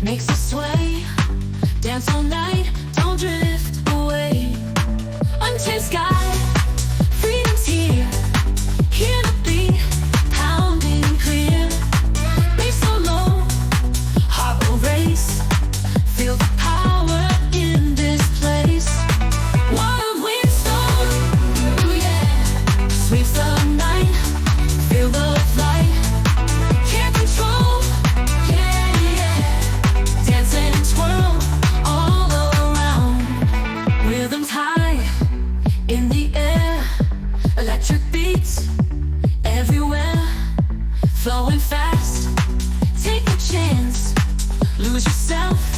makes us sway. Dance all night, don't drift away. Untamed sky, freedom's here. Hear the beat, pounding clear. Bass so low, heart will race. Feel the power in this place. Wild windstorm, ooh yeah, sweeps the night. Feel the flight, can't control, yeah, yeah. Dance and twirl all around. Rhythms high in the air, electric beats everywhere. Flowing fast, take a chance, lose yourself